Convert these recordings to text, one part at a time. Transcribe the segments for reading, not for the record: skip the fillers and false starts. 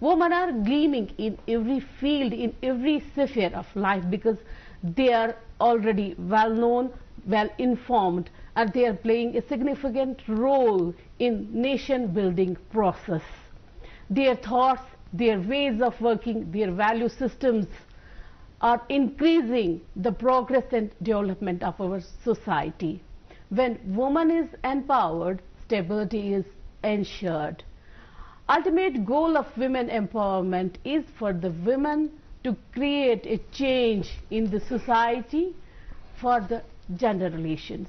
Women are gleaming in every field, in every sphere of life, because they are already well known, well informed, and they are playing a significant role in nation building process. Their thoughts, their ways of working, their value systems are increasing the progress and development of our society. When woman is empowered, stability is ensured. Ultimate goal of women empowerment is for the women to create a change in the society for the gender relations.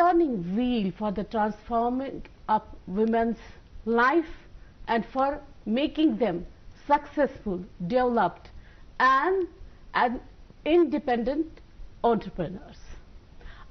turning wheel for the transforming of women's life and for making them successful, developed and independent entrepreneurs.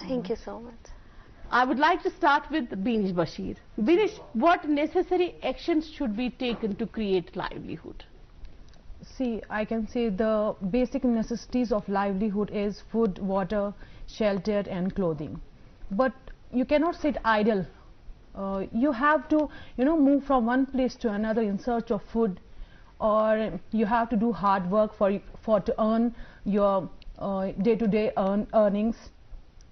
Thank you so much. I would like to start with Binish Bashir. Binish, what necessary actions should be taken to create livelihood? See, I can say the basic necessities of livelihood is food, water, shelter and clothing. But you cannot sit idle. You have to, move from one place to another in search of food, or you have to do hard work for to earn your day-to-day earnings.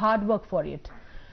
hard work for it.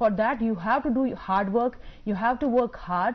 For that you have to do hard work, you have to work hard,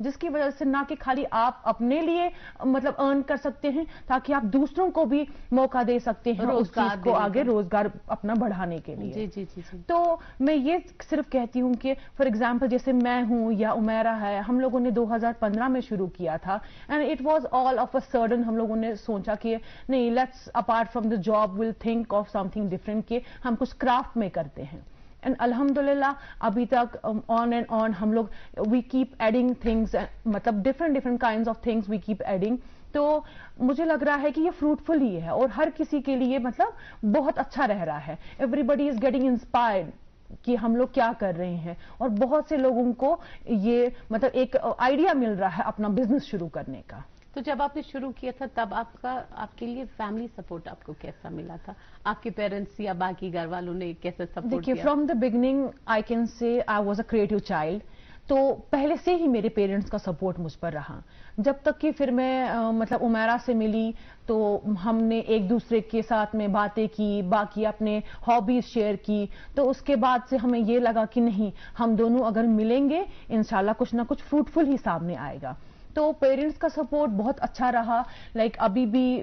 جس کی وجہ سے نہ کہ خالی آپ اپنے لیے مطلب ارن کر سکتے ہیں تاکہ آپ دوسروں کو بھی موقع دے سکتے ہیں اس چیز کو آگے روزگار اپنا بڑھانے کے لیے. تو میں یہ صرف کہتی ہوں کہ فار ایگزامپل جیسے میں ہوں یا عمیرہ ہے, ہم لوگوں نے 2015 میں شروع کیا تھا and it was all of a sudden ہم لوگوں نے سوچا کہ نہیں, let's apart from the job will think of some thing different کہ ہم کچھ کرافٹ میں کرتے ہیں. اینڈ الحمدللہ ابھی تک آن اینڈ آن ہم لوگ وی کیپ ایڈنگ تھنگس, مطلب different kinds of things we keep adding. تو مجھے لگ رہا ہے کہ یہ فروٹفل ہی ہے اور ہر کسی کے لیے مطلب بہت اچھا رہ رہا ہے. Everybody is getting inspired کہ ہم لوگ کیا کر رہے ہیں اور بہت سے لوگوں کو یہ مطلب ایک آئیڈیا مل رہا ہے اپنا بزنس شروع کرنے کا. تو جب آپ نے شروع کیا تھا تب آپ کے لیے فیملی سپورٹ آپ کو کیسا ملا تھا؟ آپ کے پیرنٹس یا باقی گھر والوں نے کیسے سپورٹ کیا؟ دیکھیے from the beginning I can say I was a creative child. تو پہلے سے ہی میرے پیرنٹس کا سپورٹ مجھ پر رہا. جب تک کہ پھر میں مطلب عمیرہ سے ملی تو ہم نے ایک دوسرے کے ساتھ میں باتیں کی, باقی اپنے ہابیز شیئر کی. تو اس کے بعد سے ہمیں یہ لگا کہ نہیں, ہم دونوں اگر ملیں گے انشاءاللہ کچھ نہ کچھ فروٹفل ہی سامنے آئے گا. تو پیرنٹس کا سپورٹ بہت اچھا رہا. لائک ابھی بھی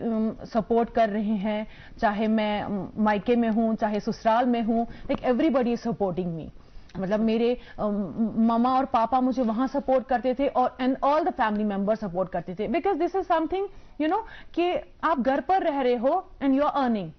سپورٹ کر رہے ہیں, چاہے میں مائکے میں ہوں چاہے سسرال میں ہوں. Like everybody is supporting me. مطلب میرے ماما اور پاپا مجھے وہاں سپورٹ کرتے تھے اور and all the family member support کرتے تھے. Because this is something you know کہ آپ گھر پر رہ رہے ہو اینڈ یو آر ارننگ.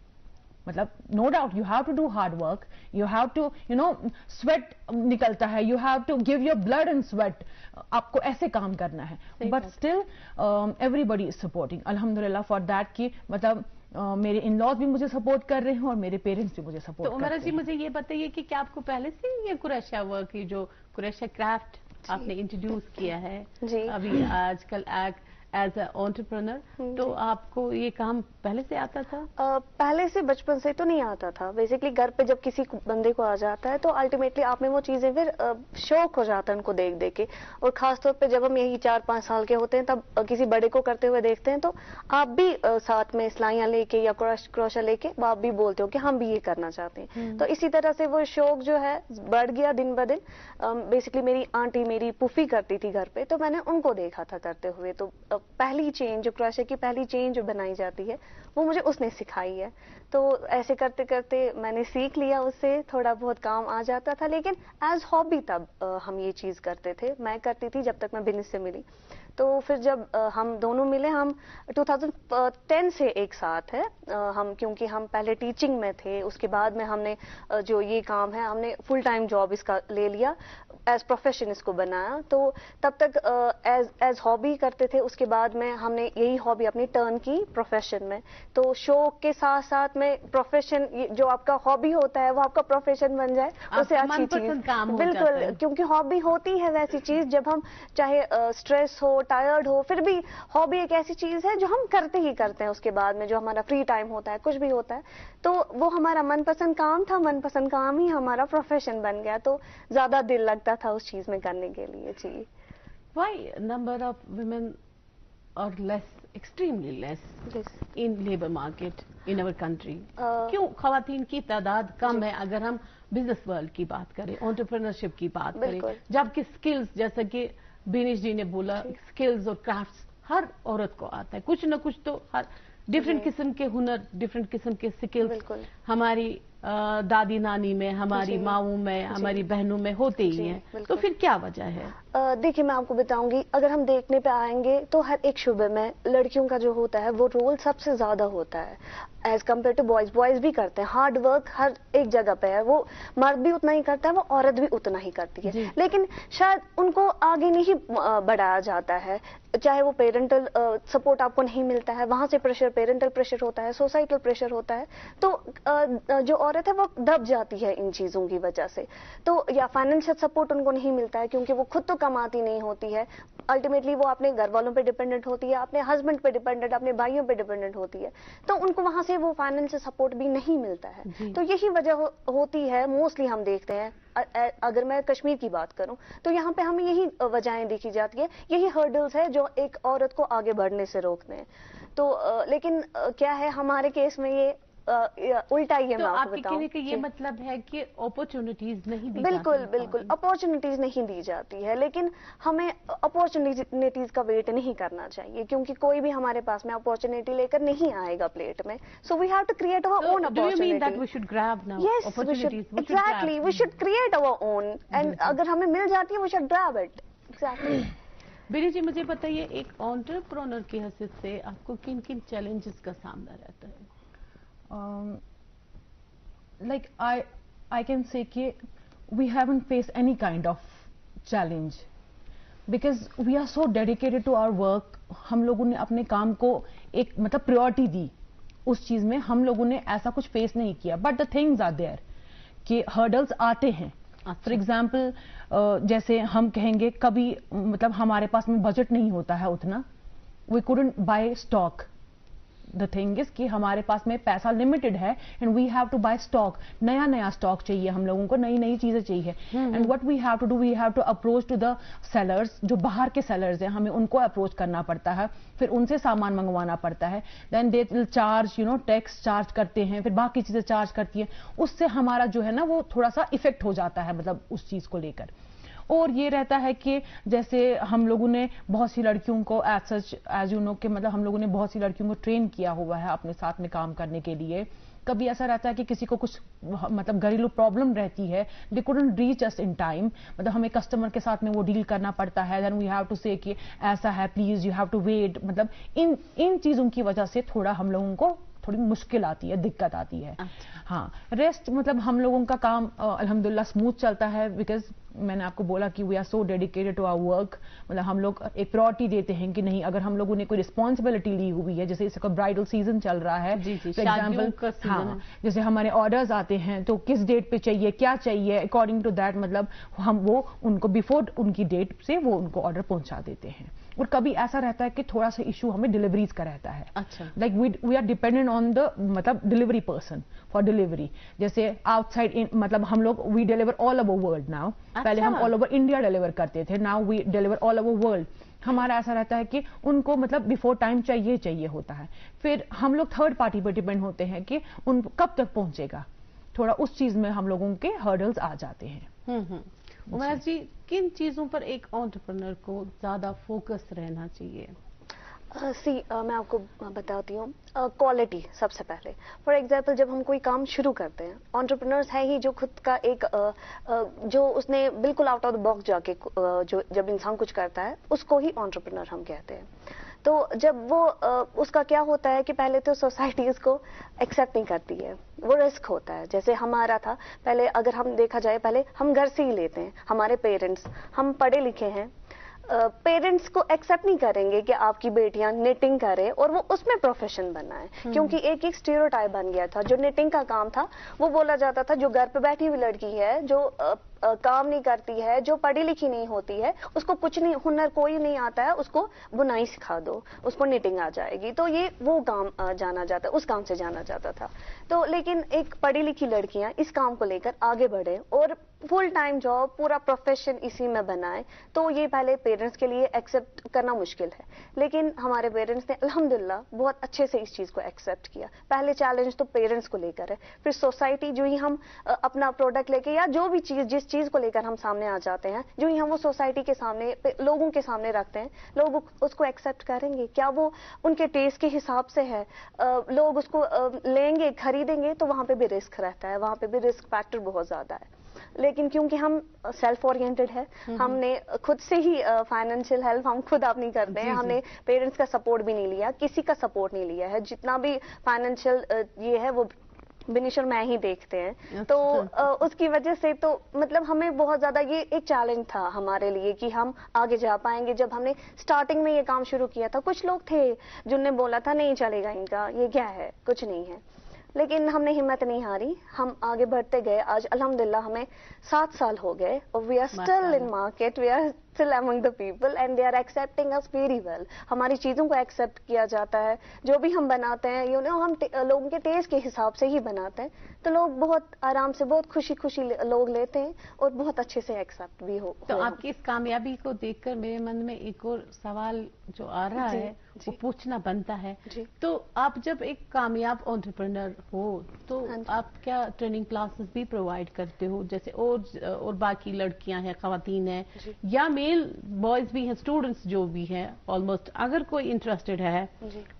مطلب no doubt you have to do hard work, you have to you know sweat نکلتا ہے, you have to give your blood and sweat, آپ کو ایسے کام کرنا ہے. But still everybody is supporting الحمدللہ فار دیٹ کہ مطلب میرے ان لاز بھی مجھے سپورٹ کر رہے ہیں اور میرے پیرنٹس بھی مجھے سپورٹ کر رہے ہیں. تو عمیرہ جی مجھے یہ بتائیے کہ کیا آپ کو پہلے سے یہ کریشہ ورک, جو کریشہ کرافٹ آپ نے انٹروڈیوس کیا ہے ابھی آج کل ایز اے انٹرپرینر, تو آپ کو یہ کام پہلے سے آتا تھا؟ پہلے سے بچپن سے تو نہیں آتا تھا. بیسکلی گھر پہ جب کسی بندے کو آ جاتا ہے تو الٹیمیٹلی آپ میں وہ چیزیں پھر شوق ہو جاتا ہے ان کو دیکھ دیکھ کے. اور خاص طور پہ جب ہم یہی 4-5 سال کے ہوتے ہیں تب کسی بڑے کو کرتے ہوئے دیکھتے ہیں تو آپ بھی ساتھ میں سلائیاں لے کے یا کروشا لے کے آپ بھی بولتے ہو کہ ہم بھی یہ کرنا چاہتے ہیں. تو اسی طرح سے وہ شوق جو ہے بڑھ گیا دن بہ دن. بیسکلی میری آنٹی میری پھوپھی کرتی تھی گھر پہ, تو میں نے ان کو دیکھا تھا کرتے ہوئے. تو پہلی چین جو کروشے کی پہلی چین جو بنائی جاتی ہے وہ مجھے اس نے سکھائی ہے. تو ایسے کرتے کرتے میں نے سیکھ لیا, اس سے تھوڑا بہت کام آ جاتا تھا. لیکن ایز ہابی تب ہم یہ چیز کرتے تھے, میں کرتی تھی جب تک میں بزنس سے ملی. تو پھر جب ہم دونوں ملے, ہم 2010 سے ایک ساتھ ہے ہم, کیونکہ ہم پہلے ٹیچنگ میں تھے, اس کے بعد میں ہم نے جو یہ کام ہے ہم نے فل ٹائم جاب اس کا لے لیا, ایز پروفیشن اس کو بنایا. تو تب تک ایز ہابی کرتے تھے, اس کے بعد میں ہم نے یہی ہابی اپنی ٹرن کی پروفیشن میں. تو شوق کے ساتھ ساتھ میں پروفیشن, جو آپ کا ہابی ہوتا ہے وہ آپ کا پروفیشن بن جائے, اس سے اچھی چیز. بالکل, کیونکہ ہابی ہوتی ہے ویسی چیز جب ہم چاہے اسٹریس ہو, ٹائرڈ ہو, پھر بھی ہابی ایک ایسی چیز ہے جو ہم کرتے ہی کرتے ہیں. اس کے بعد میں جو ہمارا فری ٹائم ہوتا ہے, کچھ بھی ہوتا ہے, تو وہ ہمارا من پسند کام تھا, من پسند کام ہی ہمارا پروفیشن بن گیا. تو زیادہ دل لگتا تھا اس چیز میں کرنے کے لیے. جی. وائی نمبر آف ویمن اور less, extremely less in labour market in our country? کیوں خواتین کی تعداد کم ہے اگر ہم بزنس ورلڈ کی بات کریں, انٹرپرینرشپ کی بات کریں, جبکہ اسکلز جیسا کہ بینیش جی نے بولا, اسکلز اور کرافٹس ہر عورت کو آتا ہے, کچھ نہ کچھ تو ہر ڈفرینٹ قسم کے ہنر, ڈفرینٹ قسم کے اسکلز ہماری دادی نانی میں, ہماری ماؤں میں, ہماری بہنوں میں ہوتے ہی ہیں. تو پھر کیا وجہ ہے؟ دیکھیے میں آپ کو بتاؤں گی, اگر ہم دیکھنے پہ آئیں گے تو ہر ایک شعبے میں لڑکیوں کا جو ہوتا ہے وہ رول سب سے زیادہ ہوتا ہے as compare to boys. Boys بھی کرتے ہیں ہارڈ ورک, ہر ایک جگہ پہ ہے, وہ مرد بھی اتنا ہی کرتا ہے, وہ عورت بھی اتنا ہی کرتی ہے. لیکن شاید ان کو آگے نہیں بڑھایا جاتا ہے, چاہے وہ پیرنٹل سپورٹ آپ کو نہیں ملتا ہے, وہاں سے پریشر, پیرنٹل پریشر ہوتا ہے, سوسائٹل پریشر ہوتا ہے. تو جو عورت ہے وہ دب جاتی ہے ان چیزوں کی وجہ سے. تو یا فائنینشیل سپورٹ ان کو نہیں ملتا ہے کیونکہ وہ خود تو کماتی نہیں ہوتی ہے, الٹیمیٹلی وہ اپنے گھر والوں پہ ڈیپینڈنٹ ہوتی ہے, اپنے ہسبینڈ پہ ڈیپینڈنٹ, اپنے بھائیوں پہ ڈیپینڈنٹ ہوتی ہے. تو ان کو وہاں سے وہ فائنینشیل سپورٹ بھی نہیں ملتا ہے. تو یہی وجہ ہوتی ہے, موسٹلی ہم دیکھتے ہیں. اگر میں کشمیر کی بات کروں تو یہاں پہ ہمیں یہی وجہیں دیکھی جاتی ہے, یہی ہرڈلز ہے جو ایک عورت کو آگے بڑھنے سے روکتے ہیں. تو لیکن کیا ہے ہمارے کیس میں, یہ الٹا ہی ہے. میں تو آپ آپ کو کے بتاؤں, کہنے کا یہ مطلب ہے کہ اپرچونٹیز نہیں دی بالکل جاتی. بالکل اپارچونیٹیز نہیں دی جاتی ہے, لیکن ہمیں اپارچونیٹیز کا ویٹ نہیں کرنا چاہیے, کیونکہ کوئی بھی ہمارے پاس میں اپارچونیٹی لے کر نہیں آئے گا پلیٹ میں. So we have to create our own Do you mean that opportunity. we should grab now Yes, we should, opportunities? exactly, we should create our own, and اگر ہمیں مل جاتی ہے we should grab it. Exactly. بیری جی مجھے بتائیے, ایک انٹرپرونر کی حیثیت سے آپ کو کن کن چیلنجز کا سامنا رہتا ہے؟ Like I can say that we haven't faced any kind of challenge because we are so dedicated to our work. ہم لوگوں نے اپنے کام کو ایک مطلب پریورٹی دی, اس چیز میں ہم لوگوں نے ایسا کچھ فیس نہیں کیا. But the things are there کہ ہرڈلز آتے ہیں. فار ایگزامپل جیسے ہم کہیں گے کبھی مطلب ہمارے پاس میں بجٹ نہیں ہوتا ہے اتنا, we couldn't buy stock. The thing is کہ ہمارے پاس میں پیسہ لمیٹڈ ہے and we have to buy stock. نیا نیا اسٹاک چاہیے ہم لوگوں کو, نئی نئی چیزیں چاہیے. And what we have to do, we have to approach to the sellers, جو باہر کے سیلرز ہیں ہمیں ان کو اپروچ کرنا پڑتا ہے, پھر ان سے سامان منگوانا پڑتا ہے. دین دے ول چارج ٹیکس چارج کرتے ہیں, پھر باقی چیزیں چارج کرتی ہیں. اس سے ہمارا جو ہے نا وہ تھوڑا سا افیکٹ ہو جاتا ہے مطلب اس چیز کو لے کر. اور یہ رہتا ہے کہ جیسے ہم لوگوں نے بہت سی لڑکیوں کو as such as you know کہ مطلب ہم لوگوں نے بہت سی لڑکیوں کو ٹرین کیا ہوا ہے اپنے ساتھ میں کام کرنے کے لیے. کبھی ایسا رہتا ہے کہ کسی کو کچھ مطلب گھریلو پرابلم رہتی ہے, they couldn't reach us in time, مطلب ہمیں کسٹمر کے ساتھ میں وہ ڈیل کرنا پڑتا ہے. دین وی ہیو ٹو سے کہ ایسا ہے, please you have to wait. مطلب ان چیزوں کی وجہ سے تھوڑا ہم لوگوں کو تھوڑی مشکل آتی ہے, دقت آتی ہے. ہاں ریسٹ مطلب ہم لوگوں کا کام الحمدللہ اسموتھ چلتا ہے, بیکاز میں نے آپ کو بولا کہ we are so dedicated to our work. مطلب ہم لوگ ایک پرائورٹی دیتے ہیں کہ نہیں, اگر ہم لوگوں نے کوئی رسپانسبلٹی لی ہوئی ہے, جیسے اس کا برائڈل سیزن چل رہا ہے فار ایگزامپل, ہاں جیسے ہمارے آرڈرز آتے ہیں تو کس ڈیٹ پہ چاہیے, کیا چاہیے, اکارڈنگ ٹو دیٹ مطلب ہم وہ ان کو بفور ان کی ڈیٹ سے وہ ان کو آرڈر پہنچا دیتے ہیں. اور کبھی ایسا رہتا ہے کہ تھوڑا سا ایشو ہمیں ڈلیوریز کا رہتا ہے. Like we are dependent on the مطلب ڈلیوری پرسن فار ڈلیوری. جیسے آؤٹ سائڈ مطلب ہم لوگ we deliver all over world now. پہلے ہم آل اوور انڈیا ڈیلیور کرتے تھے, now we deliver all over world. ہمارا ایسا رہتا ہے کہ ان کو مطلب بفور ٹائم چاہیے ہوتا ہے. پھر ہم لوگ تھرڈ پارٹی پہ ڈیپینڈ ہوتے ہیں کہ ان کب تک پہنچے گا. تھوڑا اس چیز میں ہم لوگوں کے ہرڈلز آ جاتے ہیں. عمیر جی, کن چیزوں پر ایک انٹرپرنر کو زیادہ فوکس رہنا چاہیے؟ میں آپ کو بتاتی ہوں. کوالٹی سب سے پہلے. فار ایگزامپل جب ہم کوئی کام شروع کرتے ہیں, انٹرپرنرز ہے ہی جو خود کا ایک جو اس نے بالکل آؤٹ آف دا باکس جا کے جب انسان کچھ کرتا ہے اس کو ہی انٹرپرنر ہم کہتے ہیں. تو جب وہ اس کا کیا ہوتا ہے کہ پہلے تو سوسائٹی اس کو ایکسیپٹ نہیں کرتی ہے, وہ رسک ہوتا ہے. جیسے ہمارا تھا پہلے, اگر ہم دیکھا جائے پہلے ہم گھر سے ہی لیتے ہیں. ہمارے پیرنٹس, ہم پڑھے لکھے ہیں, پیرنٹس کو ایکسیپٹ نہیں کریں گے کہ آپ کی بیٹیاں نیٹنگ کرے اور وہ اس میں پروفیشن بنائے, کیونکہ ایک اسٹیریوٹائپ بن گیا تھا. جو نیٹنگ کا کام تھا وہ بولا جاتا تھا جو گھر پہ بیٹھی ہوئی لڑکی ہے, جو کام نہیں کرتی ہے, جو پڑھی لکھی نہیں ہوتی ہے, اس کو کچھ نہیں, ہنر کوئی نہیں آتا ہے, اس کو بنائی سکھا دو, اس کو نیٹنگ آ جائے گی. تو یہ وہ کام جانا جاتا ہے, اس کام سے جانا جاتا تھا. تو لیکن ایک پڑھی لکھی لڑکیاں اس کام کو لے کر آگے بڑھے اور فل ٹائم جاب, پورا پروفیشن اسی میں بنائے, تو یہ پہلے پیرنٹس کے لیے ایکسیپٹ کرنا مشکل ہے. لیکن ہمارے پیرنٹس نے الحمدللہ بہت اچھے سے اس چیز کو ایکسیپٹ کیا. پہلے چیلنج تو پیرنٹس کو لے کر ہے, پھر سوسائٹی جو ہی ہم اپنا پروڈکٹ لے کے یا جو بھی چیز جس چیز کو لے کر ہم سامنے آ جاتے ہیں, جو ہی ہم وہ سوسائٹی کے سامنے لوگوں کے سامنے رکھتے ہیں, لوگ اس کو ایکسیپٹ کریں گے. کیا وہ ان کے ٹیسٹ کے حساب سے ہے, لوگ اس کو لیں گے, خریدیں گے, تو وہاں پہ بھی رسک رہتا ہے, وہاں پہ بھی رسک فیکٹر بہت زیادہ ہے. لیکن کیونکہ ہم سیلف اورینٹڈ ہے, ہم نے خود سے ہی فائنینشیل ہیلپ ہم خود اپنی کرتے ہیں. ہم نے پیرنٹس کا سپورٹ بھی نہیں لیا, کسی کا سپورٹ نہیں لیا ہے. جتنا بھی فائنینشیل یہ ہے وہ بنیشر میں ہی دیکھتے ہیں. تو اس کی وجہ سے تو مطلب ہمیں بہت زیادہ یہ ایک چیلنج تھا ہمارے لیے کہ ہم آگے جا پائیں گے. جب ہم نے سٹارٹنگ میں یہ کام شروع کیا تھا, کچھ لوگ تھے جن نے بولا تھا نہیں چلے گا ان کا, یہ کیا ہے, کچھ نہیں ہے. لیکن ہم نے ہمت نہیں ہاری, ہم آگے بڑھتے گئے. آج الحمدللہ ہمیں 7 سال ہو گئے اور we are still in market, we are still among the people and they are accepting us very well. ہماری چیزوں کو ایکسیپٹ کیا جاتا ہے, جو بھی ہم بناتے ہیں یو نو ہم لوگوں کے ٹیسٹ کے حساب سے ہی بناتے ہیں. تو لوگ بہت آرام سے, بہت خوشی لوگ لیتے ہیں اور بہت اچھے سے ایکسیپٹ بھی ہو. تو آپ کی اس کامیابی کو دیکھ کر میرے من میں ایک اور سوال جو آ رہا ہے وہ پوچھنا بنتا ہے. تو آپ جب ایک کامیاب انٹرپرنر تو آپ کیا ٹریننگ کلاسز بھی پرووائڈ کرتے ہو جیسے اور باقی لڑکیاں ہیں خواتین ہیں یا میل بوائز بھی ہیں اسٹوڈنٹس جو بھی ہیں آلموسٹ اگر کوئی انٹرسٹڈ ہے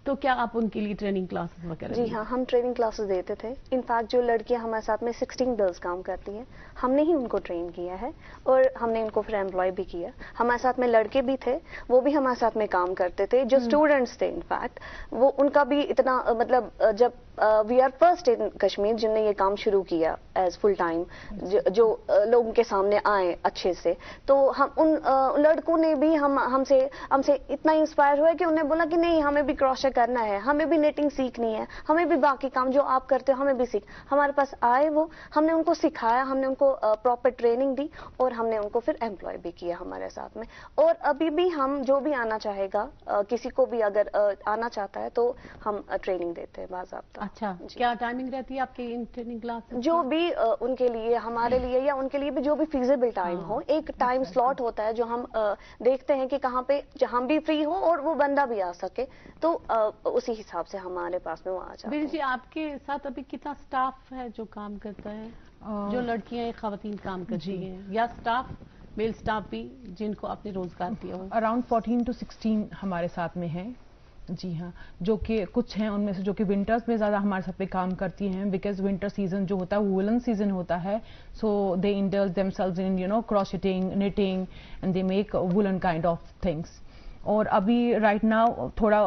تو کیا آپ ان کے لیے ٹریننگ کلاسز وغیرہ؟ جی ہاں، ہم ٹریننگ کلاسز دیتے تھے. انفیکٹ جو لڑکیاں ہمارے ساتھ میں 16 گرلس کام کرتی ہیں ہم نے ہی ان کو ٹرین کیا ہے اور ہم نے ان کو پھر امپلائی بھی کیا. ہمارے ساتھ میں لڑکے بھی تھے وہ بھی ہمارے ساتھ میں کام کرتے تھے جو اسٹوڈنٹس تھے. انفیکٹ وہ ان کا بھی اتنا مطلب جب we are first in Kashmir جن نے یہ کام شروع کیا ایز فل ٹائم جو لوگوں کے سامنے آئے اچھے سے, تو ہم ان لڑکوں نے بھی ہم سے اتنا انسپائر ہوا کہ انہوں نے بولا کہ نہیں ہمیں بھی کروشے کرنا ہے, ہمیں بھی نیٹنگ سیکھنی ہے, ہمیں بھی باقی کام جو آپ کرتے ہو ہمیں بھی سیکھ. ہمارے پاس آئے وہ, ہم نے ان کو سکھایا, ہم نے ان کو پراپر ٹریننگ دی اور ہم نے ان کو پھر امپلائی بھی کیا ہمارے ساتھ میں. اور ابھی بھی ہم جو بھی آنا چاہے گا کسی کو بھی اگر آنا چاہتا ہے تو ہم ٹریننگ دیتے ہیں باضابطہ. اچھا, کیا ٹائمنگ رہتی ہے آپ کے ان ٹریننگ کلاس؟ جو بھی ان کے لیے, ہمارے لیے یا ان کے لیے بھی جو بھی فیزیبل ٹائم ہو, ایک ٹائم سلاٹ ہوتا ہے جو ہم دیکھتے ہیں کہ کہاں پہ ہم بھی فری ہو اور وہ بندہ بھی آ سکے, تو اسی حساب سے ہمارے پاس میں وہ آ جاتا ہے. جی آپ کے ساتھ ابھی کتنا سٹاف ہے جو کام کرتا ہے, جو لڑکیاں خواتین کام کرتی ہیں یا سٹاف میل سٹاف بھی جن کو آپ نے روزگار دیا ہو؟ اراؤنڈ 14 to 16 ہمارے ساتھ میں ہیں. جی ہاں, جو کہ کچھ ہیں ان میں سے جو کہ ونٹرز میں زیادہ ہمارے ساتھ پہ کام کرتی ہیں بیکاز ونٹر سیزن جو ہوتا ہے وہ وولن سیزن ہوتا ہے. So they indulge themselves in crocheting, knitting and they make woollen kind of things. اور ابھی رائٹ ناؤ تھوڑا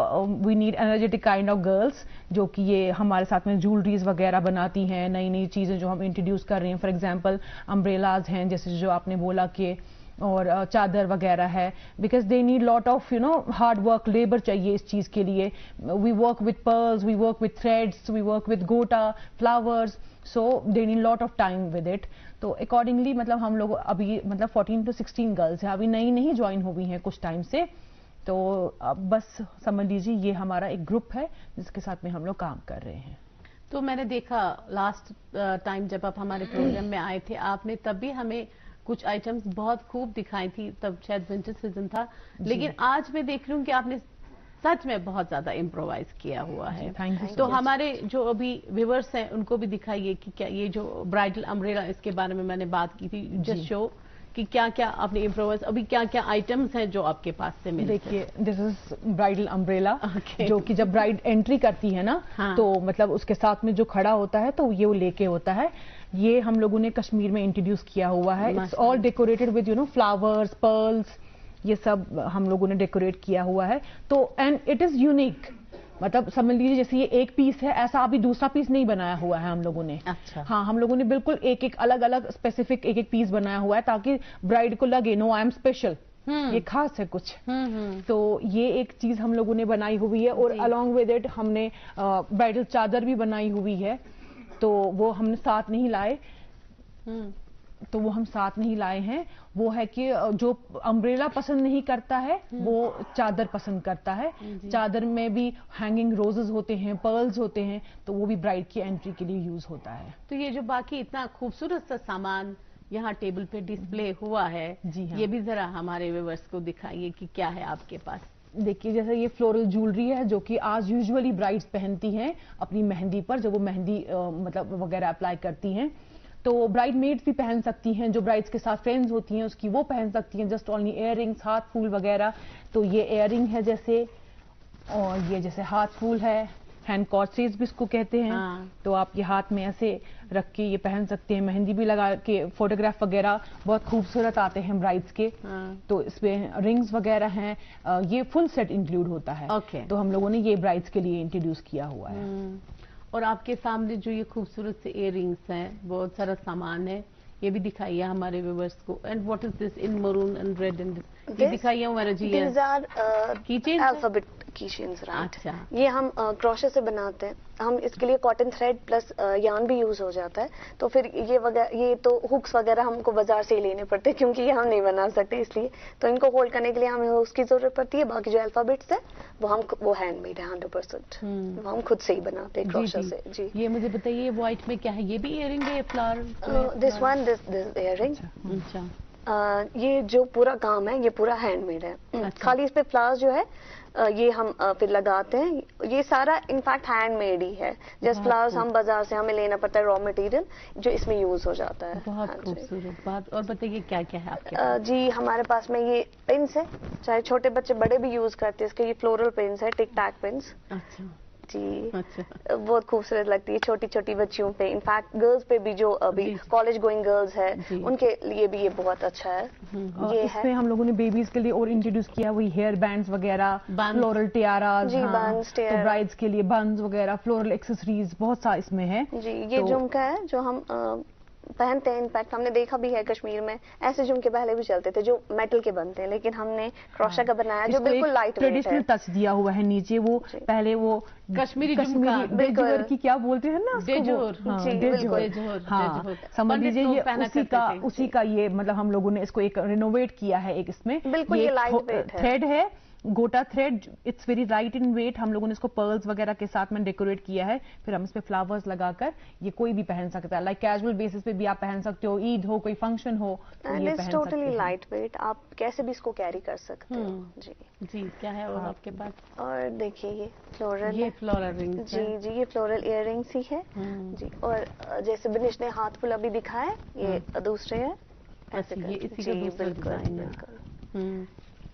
we need energetic kind of girls جو کہ یہ ہمارے ساتھ میں جولریز وغیرہ بناتی ہیں, نئی نئی چیزیں جو ہم انٹروڈیوس کر رہے ہیں. فار ایگزامپل امبریلاز ہیں جیسے جو آپ نے بولا کہ, اور چادر وغیرہ ہے, because they need lot of hard work, labour چاہیے اس چیز کے لیے. We work with pearls, we work with threads, we work with gota flowers, so they need lot of time with it. تو اکارڈنگلی مطلب ہم لوگ ابھی مطلب 14 to 16 گرلس ہیں, ابھی نئی نہیں جوائن ہوئی ہیں کچھ ٹائم سے. تو اب بس سمجھ لیجیے یہ ہمارا ایک گروپ ہے جس کے ساتھ میں ہم لوگ کام کر رہے ہیں. تو میں نے دیکھا لاسٹ ٹائم جب آپ ہمارے پروگرام میں آئے تھے آپ نے تب بھی ہمیں کچھ آئٹمس بہت خوب دکھائی تھی, تب شاید ونٹر سیزن تھا, لیکن آج میں دیکھ رہی ہوں کہ آپ نے سچ میں بہت زیادہ امپرووائز کیا ہوا ہے. تو ہمارے جو ابھی ویورس ہیں ان کو بھی دکھائیے کہ کیا یہ جو برائڈل امبریلا اس کے بارے میں میں نے بات کی تھی, جسٹ شو کہ کیا کیا آپ نے امپرووائز, ابھی کیا کیا آئٹمس ہیں جو آپ کے پاس سے ملتے ہیں. دیکھیے دس از برائڈل امبریلا جو کہ جب برائڈ انٹری کرتی ہے نا تو مطلب اس کے ساتھ میں جو کھڑا ہوتا ہے تو یہ وہ لے کے ہوتا ہے. یہ ہم لوگوں نے کشمیر میں انٹروڈیوس کیا ہوا ہے. It's all decorated with flowers, pearls, یہ سب ہم لوگوں نے ڈیکوریٹ کیا ہوا ہے. تو اینڈ اٹ از یونیک, مطلب سمجھ لیجیے جیسے یہ ایک پیس ہے ایسا ابھی دوسرا پیس نہیں بنایا ہوا ہے ہم لوگوں نے. ہاں, ہم لوگوں نے بالکل ایک ایک الگ الگ اسپیسیفک ایک ایک پیس بنایا ہوا ہے تاکہ برائڈ کو لگے نو آئی ایم اسپیشل, یہ خاص ہے کچھ. تو یہ ایک چیز ہم لوگوں نے بنائی ہوئی ہے. اور along with it ہم نے برائڈل چادر بھی بنائی ہوئی ہے, تو وہ ہم نے ساتھ نہیں لائے. تو وہ ہم ساتھ نہیں لائے ہیں. وہ ہے کہ جو امبریلا پسند نہیں کرتا ہے وہ چادر پسند کرتا ہے. چادر میں بھی ہینگنگ روزز ہوتے ہیں, پرلز ہوتے ہیں, تو وہ بھی برائڈ کی انٹری کے لیے یوز ہوتا ہے. تو یہ جو باقی اتنا خوبصورت سا سامان یہاں ٹیبل پہ ڈسپلے ہوا ہے, یہ بھی ذرا ہمارے ویورس کو دکھائیے کہ کیا ہے آپ کے پاس. دیکھیے جیسے یہ فلورل جولری ہے جو کہ آج یوزولی برائڈز پہنتی ہیں اپنی مہندی پر, جب وہ مہندی مطلب وغیرہ اپلائی کرتی ہیں. تو برائڈ میڈس بھی پہن سکتی ہیں, جو برائڈس کے ساتھ فرینڈز ہوتی ہیں اس کی وہ پہن سکتی ہیں. جسٹ اونلی ایئر رنگس, ہاتھ پھول وغیرہ. تو یہ ایئر رنگ ہے جیسے, اور یہ جیسے ہاتھ پھول ہے, ہینڈ کارسیز بھی اس کو کہتے ہیں. تو آپ یہ ہاتھ میں ایسے رکھ کے یہ پہن سکتے ہیں. مہندی بھی لگا کے فوٹوگراف وغیرہ بہت خوبصورت آتے ہیں برائڈس کے. تو اس میں رنگز وغیرہ ہیں, یہ فل سیٹ انکلوڈ ہوتا ہے. تو ہم لوگوں نے یہ برائڈس کے لیے انٹروڈیوس کیا ہوا ہے. اور آپ کے سامنے جو یہ خوبصورت سے ایئر رنگس ہیں, بہت سارا سامان ہے, یہ بھی دکھائیے ہمارے ویورس کو. And what is this in maroon and red and یہ دکھائیے ہمارا جی. These are کی چین, alphabet کی چینز, رائٹ. اچھا, یہ ہم کروشے سے بناتے ہیں. ہم اس کے لیے کاٹن تھریڈ پلس یارن بھی یوز ہو جاتا ہے. تو پھر یہ تو ہکس وغیرہ ہم کو بازار سے ہی لینے پڑتے ہیں کیونکہ یہ ہم نہیں بنا سکتے, اس لیے تو ان کو ہولڈ کرنے کے لیے ہمیں اس کی ضرورت پڑتی ہے. باقی جو الفابیٹس ہے وہ ہینڈ میڈ ہے 100%, وہ ہم خود سے ہی بناتے ہیں کروشے سے. جی یہ مجھے بتائیے وائٹ میں کیا ہے, یہ بھی ایئر رنگ ہے flower? This one, this earring. اچھا, یہ جو پورا کام ہے یہ پورا ہینڈ میڈ ہے. خالی اس پہ فلاورز جو ہے یہ ہم پھر لگاتے ہیں. یہ سارا انفیکٹ ہینڈ میڈ ہی ہے. جسٹ فلاورز ہم بازار سے ہمیں لینا پڑتا ہے را مٹیریل جو اس میں یوز ہو جاتا ہے. بہت خوبصورت بات. اور بتائیے کیا کیا ہے آپ کے پاس؟ جی ہمارے پاس میں یہ پنس ہے, چاہے چھوٹے بچے بڑے بھی یوز کرتے ہیں اس کے. یہ فلورل پنس ہے, ٹک ٹیک پنس. اچھا جی اچھا بہت خوبصورت لگتی ہے چھوٹی چھوٹی بچیوں پہ. انفیکٹ گرلز پہ بھی جو ابھی کالج گوئنگ گرلز ہے ان کے لیے بھی یہ بہت اچھا ہے. یہ اس میں ہم لوگوں نے بیبیز کے لیے اور انٹروڈیوس کیا وہی ہیئر بینڈز وغیرہ, فلورل ٹیاراز, برائڈز کے لیے بنز وغیرہ, فلورل ایکسیسریز بہت سا اس میں ہے. جی یہ جھمکا ہے جو ہم پہنتے ہیں. انفیکٹ ہم نے دیکھا بھی ہے کشمیر میں ایسے جھمکے پہلے بھی چلتے تھے جو میٹل کے بنتے ہیں, لیکن ہم نے کروشا کا بنایا جو بالکل لائٹ ویٹ ہے. ٹریڈیشنل ٹچ دیا ہوا ہے نیچے. وہ پہلے وہ کشمیری جھمکا ڈیجور کی کیا بولتے ہیں نا, ڈیجور. ہاں سمجھ لیجیے یہ اسی کا یہ مطلب ہم لوگوں نے اس کو ایک رینوویٹ کیا ہے. ایک اس میں بالکل یہ لائٹ ویٹ ہے, تھریڈ ہے, gota thread. It's very light in weight. ہم لوگوں نے اس کو پرلز وغیرہ کے ساتھ میں ڈیکوریٹ کیا ہے. پھر ہم اس پہ فلاورز لگا کر یہ کوئی بھی پہن سکتا ہے. لائک کیجول بیسس پہ بھی آپ پہن سکتے ہو, عید ہو, کوئی فنکشن ہو, ٹوٹلی لائٹ ویٹ. آپ کیسے بھی اس کو کیری کر سکتے ہو. جی جی کیا ہے اور آپ کے پاس؟ اور دیکھیے یہ فلورل, یہ فلورل رنگ. جی یہ فلورل ایئر رنگس ہی ہے. جی اور جیسے بنش نے ہاتھ فل ابھی دکھائے یہ دوسرے ہیں ایسے. بالکل.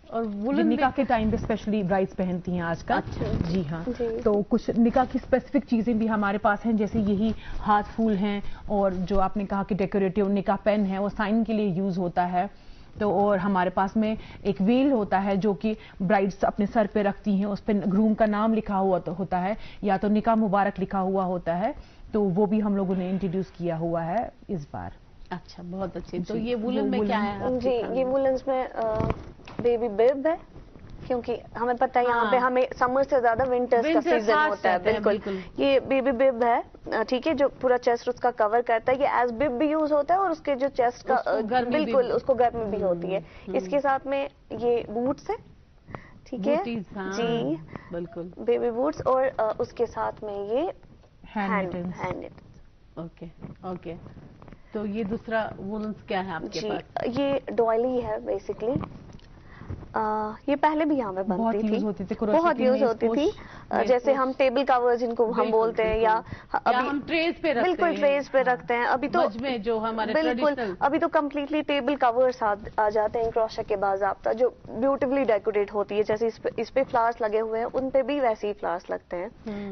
اور نکاح کے ٹائم پہ اسپیشلی برائڈز پہنتی ہیں آج کل. جی ہاں تو کچھ نکاح کی اسپیسیفک چیزیں بھی ہمارے پاس ہیں, جیسے یہی ہاتھ پھول ہیں, اور جو آپ نے کہا کہ ڈیکوریٹو نکاح پین ہے وہ سائن کے لیے یوز ہوتا ہے. تو اور ہمارے پاس میں ایک ویل ہوتا ہے جو کہ برائڈز اپنے سر پہ رکھتی ہیں. اس پہ گروم کا نام لکھا ہوا ہوتا ہے یا تو نکاح مبارک لکھا ہوا ہوتا ہے. تو وہ بھی ہم لوگوں نے انٹروڈیوس کیا ہوا ہے اس بار. اچھا بہت اچھے. تو یہ وولن میں کیا ہے؟ جی یہ وولنس میں بیبی بیب ہے, کیونکہ ہمیں پتہ ہے یہاں پہ ہمیں سمر سے زیادہ ونٹرز کا سیزن ہوتا ہے. بالکل یہ بیبی بیب ہے, ٹھیک ہے, جو پورا چیسٹ اس کا کور کرتا ہے. یہ ایز بیب بھی یوز ہوتا ہے اور اس کے جو چیسٹ کا بالکل اس کو گرمی بھی ہوتی ہے. اس کے ساتھ میں یہ بوٹس ہے, ٹھیک ہے جی بالکل بیبی بوٹس, اور اس کے ساتھ میں یہ ہینڈ. Okay okay. تو یہ دوسرا وولنس کیا ہے آپ کے پاس؟ یہ ڈوائلی ہے بیسکلی. یہ پہلے بھی یہاں پہ بنتی تھی, بہت یوز ہوتی تھی. جیسے ہم ٹیبل کور جن کو ہم بولتے ہیں, یا ہم ٹریز پہ بالکل ٹریز پہ رکھتے ہیں. ابھی تو جو ہمارے بالکل ابھی تو کمپلیٹلی ٹیبل کورس آ جاتے ہیں کروشا کے باضابطہ, جو بیوٹیفلی ڈیکوریٹ ہوتی ہے. جیسے اس پہ فلاورس لگے ہوئے ہیں ان پہ بھی ویسے ہی فلاورس لگتے ہیں.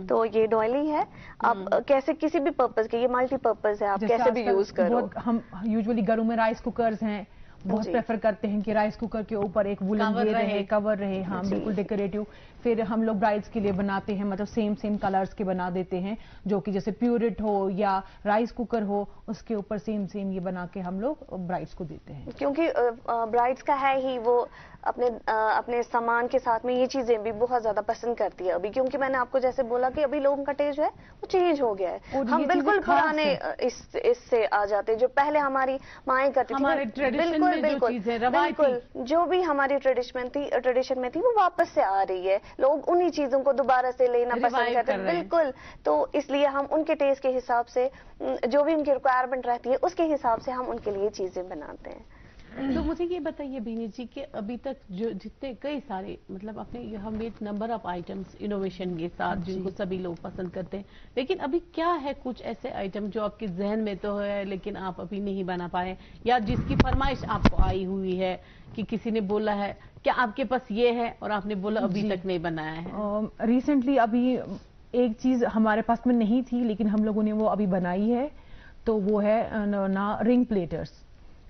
تو یہ ڈوائلی ہے. آپ کیسے کسی بھی پرپز کے, یہ ملٹی پرپز ہے, آپ کیسے بھی یوز کرو. ہم یوزلی گھروں میں رائس کوکرز ہیں, بہت پریفر کرتے ہیں کہ رائس کوکر کے اوپر ایک وولن یہ رہے, کور رہے. ہاں بالکل ڈیکوریٹو. پھر ہم لوگ برائڈز کے لیے بناتے ہیں, مطلب سیم کلرز کے بنا دیتے ہیں, جو کہ جیسے پیورٹ ہو یا رائس کوکر ہو اس کے اوپر سیم یہ بنا کے ہم لوگ برائڈز کو دیتے ہیں. کیونکہ برائڈز کا ہے ہی وہ اپنے سامان کے ساتھ میں یہ چیزیں بھی بہت زیادہ پسند کرتی ہے ابھی. کیونکہ میں نے آپ کو جیسے بولا کہ ابھی لوگوں کا ٹیسٹ جو ہے وہ چینج ہو گیا ہے. ہم بالکل پرانے اس سے آ جاتے جو پہلے ہماری مائیں کرتی تھی. بالکل جو بھی ہماری ٹریڈیشن میں تھی وہ واپس سے آ رہی ہے. لوگ انہی چیزوں کو دوبارہ سے لینا پسند کرتے ہیں. بالکل. تو اس لیے ہم ان کے ٹیسٹ کے حساب سے جو بھی ان کی ریکوائرمنٹ رہتی ہے اس کے حساب سے ہم ان کے لیے چیزیں بناتے ہیں. تو مجھے یہ بتائیے بہنی جی کہ ابھی تک جو جتنے کئی سارے مطلب اپنے you have made number of items innovation کے ساتھ جن کو سبھی لوگ پسند کرتے ہیں, لیکن ابھی کیا ہے کچھ ایسے آئٹم جو آپ کے ذہن میں تو ہے لیکن آپ ابھی نہیں بنا پائے, یا جس کی فرمائش آپ کو آئی ہوئی ہے کہ کسی نے بولا ہے کہ آپ کے پاس یہ ہے اور آپ نے بولا ابھی تک نہیں بنایا ہے؟ ریسنٹلی ابھی ایک چیز ہمارے پاس میں نہیں تھی لیکن ہم لوگوں نے وہ ابھی بنائی ہے, تو وہ ہے رنگ پلیٹرز.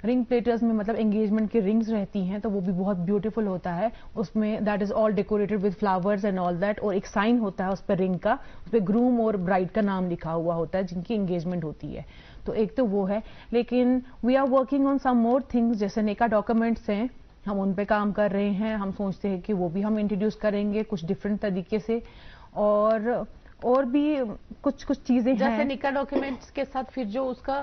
رنگ پلیٹرز میں مطلب انگیجمنٹ کی رنگز رہتی ہیں, تو وہ بھی بہت بیوٹیفل ہوتا ہے. اس میں that is all decorated with flowers and all that, اور ایک سائن ہوتا ہے اس پہ رنگ کا, اس پہ گروم اور برائڈ کا نام لکھا ہوا ہوتا ہے جن کی انگیجمنٹ ہوتی ہے. تو ایک تو وہ ہے, لیکن we are working on some more things. جیسے نیکا ڈاکومنٹس ہیں, ہم ان پہ کام کر رہے ہیں. ہم سوچتے ہیں کہ وہ بھی ہم انٹروڈیوس کریں گے کچھ ڈفرینٹ طریقے سے. اور بھی کچھ چیزیں ہیں جیسے نکاح ڈاکیومنٹس کے ساتھ پھر جو اس کا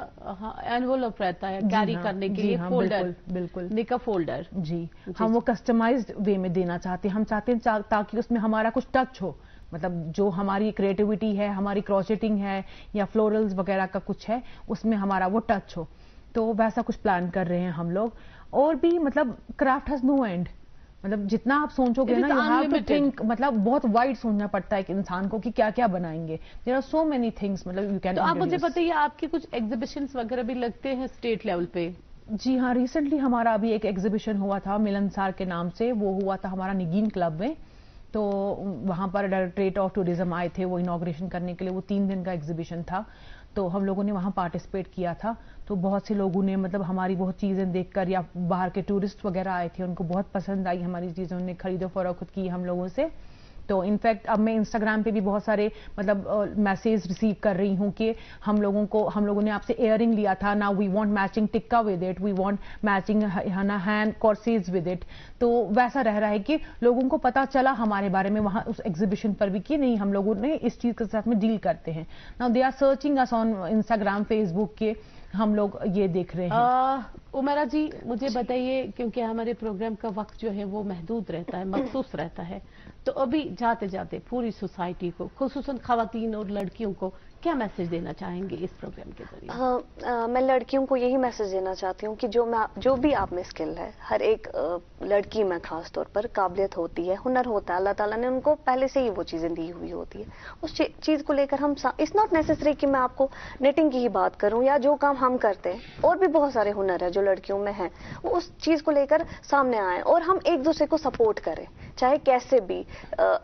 انویلپ رہتا ہے کیری کرنے کے لیے, فولڈر, بالکل نکاح فولڈر. جی ہم وہ کسٹمائزڈ وے میں دینا چاہتے ہیں. ہم چاہتے ہیں تاکہ اس میں ہمارا کچھ ٹچ ہو, مطلب جو ہماری کریٹیوٹی ہے, ہماری کروچیٹنگ ہے یا فلورلز وغیرہ کا کچھ ہے, اس میں ہمارا وہ ٹچ ہو. تو ویسا کچھ پلان کر رہے ہیں ہم لوگ. اور بھی مطلب کرافٹ ہیز نو اینڈ. مطلب جتنا آپ سوچو گے نا یو ہیو ٹو تھنک, مطلب بہت وائڈ سوچنا پڑتا ہے ایک انسان کو کہ کیا کیا بنائیں گے. There are so many things. مطلب یو کین. تو آپ مجھے بتائیے آپ کے کچھ ایگزیبیشنز وغیرہ بھی لگتے ہیں اسٹیٹ لیول پہ؟ جی ہاں, ریسنٹلی ہمارا ابھی ایک ایگزیبیشن ہوا تھا ملنسار کے نام سے, وہ ہوا تھا ہمارا نگین کلب میں. تو وہاں پر ڈائریکٹریٹ آف ٹورزم آئے تھے وہ انوگریشن کرنے کے لیے. وہ 3 دن کا ایگزیبیشن تھا, تو ہم لوگوں نے وہاں پارٹیسپیٹ کیا تھا. تو بہت سے لوگوں نے مطلب ہماری بہت چیزیں دیکھ کر, یا باہر کے ٹورسٹ وغیرہ آئے تھے, ان کو بہت پسند آئی ہماری چیزیں, انہوں نے خرید و فروخت کی ہم لوگوں سے. تو انفیکٹ اب میں انسٹاگرام پہ بھی بہت سارے مطلب میسیج ریسیو کر رہی ہوں کہ ہم لوگوں نے آپ سے ایئر رنگ لیا تھا, نا we want matching tikka with it, we want matching hand courses with it. تو ویسا رہ رہا ہے کہ لوگوں کو پتا چلا ہمارے بارے میں وہاں اس ایگزیبیشن پر بھی کہ نہیں ہم لوگوں نے اس چیز کے ساتھ میں ڈیل کرتے ہیں. نا they are searching us on Instagram, Facebook کے ہم لوگ یہ دیکھ رہے ہیں. عمیرہ جی مجھے بتائیے, کیونکہ ہمارے پروگرام کا وقت جو ہے وہ محدود رہتا ہے, مخصوص رہتا ہے, تو ابھی جاتے جاتے پوری سوسائٹی کو, خصوصاً خواتین اور لڑکیوں کو کیا میسج دینا چاہیں گے اس پروگرام کے ذریعے؟ میں لڑکیوں کو یہی میسج دینا چاہتی ہوں کہ جو بھی آپ میں اسکل ہے, ہر ایک لڑکی میں خاص طور پر قابلیت ہوتی ہے, ہنر ہوتا ہے, اللہ تعالیٰ نے ان کو پہلے سے ہی وہ چیزیں دی ہوئی ہوتی ہے. اس چیز کو لے کر ہم اٹس ناٹ نیسسری کہ میں آپ کو نیٹنگ کی ہی بات کروں یا جو کام ہم کرتے ہیں, اور بھی بہت سارے ہنر ہے جو لڑکیوں میں ہیں, وہ اس چیز کو لے کر سامنے آئیں اور ہم ایک دوسرے کو سپورٹ کریں. چاہے کیسے بھی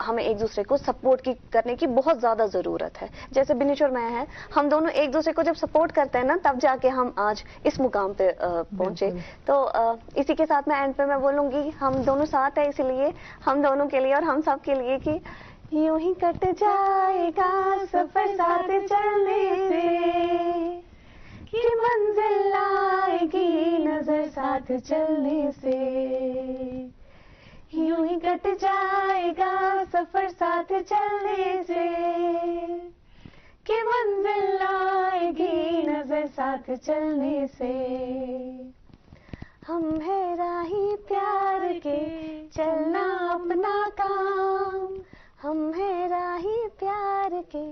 ہمیں ایک دوسرے کو سپورٹ کرنے کی بہت زیادہ ضرورت ہے. جیسے بنیچ اور میں ہیں, ہم دونوں ایک دوسرے کو جب سپورٹ کرتے ہیں نا, تب جا کے ہم آج اس مقام پہ پہنچے. تو اسی کے ساتھ میں اینڈ پہ میں بولوں گی ہم دونوں ساتھ ہیں, اسی لیے ہم دونوں کے لیے اور ہم سب کے لیے کہ یوں ہی کٹ جائے گا سفر ساتھ چلنے سے, کہ منزل آئے گی نظر ساتھ چلنے سے. یوں ہی کٹ جائے گا سفر ساتھ چلنے سے, کہ منزل آئے گی نظر ساتھ چلنے سے. ہم ہے راہی پیار کے چلنا اپنا کام, ہم ہے راہی پیار کے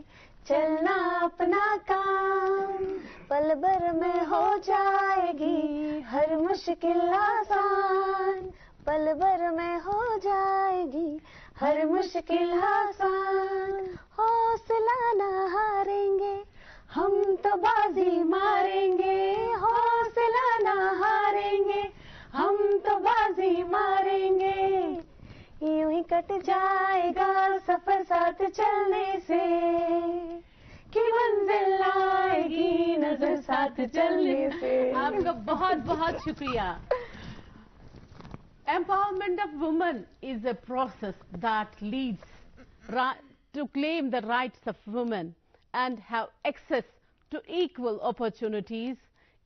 چلنا اپنا کام. پل بھر میں ہو جائے گی ہر مشکل آسان, پل بھر میں ہو جائے گی ہر مشکل آسان. حوصلہ نہ ہاریں گے ہم تو بازی ماریں گے, حوصلہ نہ ہاریں گے ہم تو بازی ماریں گے. یوں ہی کٹ جائے گا سفر ساتھ چلنے سے, کہ منزل آئے گی نظر ساتھ چلنے سے. آپ کا بہت بہت شکریہ. Empowerment of women is a process that leads to claim the rights of women and have access to equal opportunities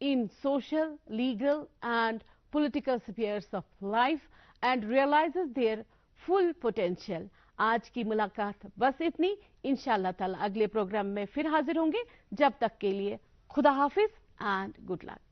in social, legal and political spheres of life and realizes their full potential. آج کی ملاقات بس اتنی. انشاءاللہ تعالی اگلے programme میں پھر حاضر ہوں گے. جب تک کے لیے خدا حافظ and good luck.